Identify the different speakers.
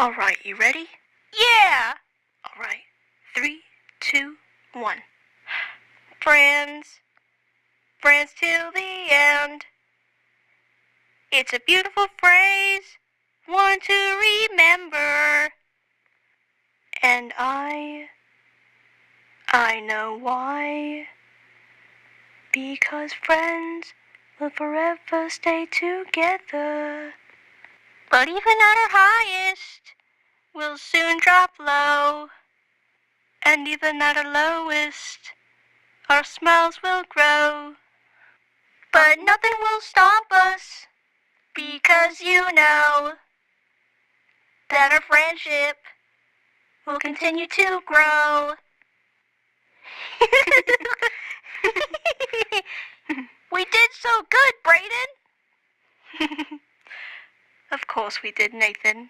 Speaker 1: All right, you ready?
Speaker 2: Yeah!
Speaker 1: All right. 3, 2, 1.
Speaker 2: Friends. Friends till the end. It's a beautiful phrase, one to remember.
Speaker 1: And I know why. Because friends will forever stay together.
Speaker 2: But even at our highest, we'll soon drop low. And even at our lowest, our smiles will grow. But nothing will stop us, because you know that our friendship will continue to grow. We did so good, Brayden.
Speaker 1: Of course we did, Nathan.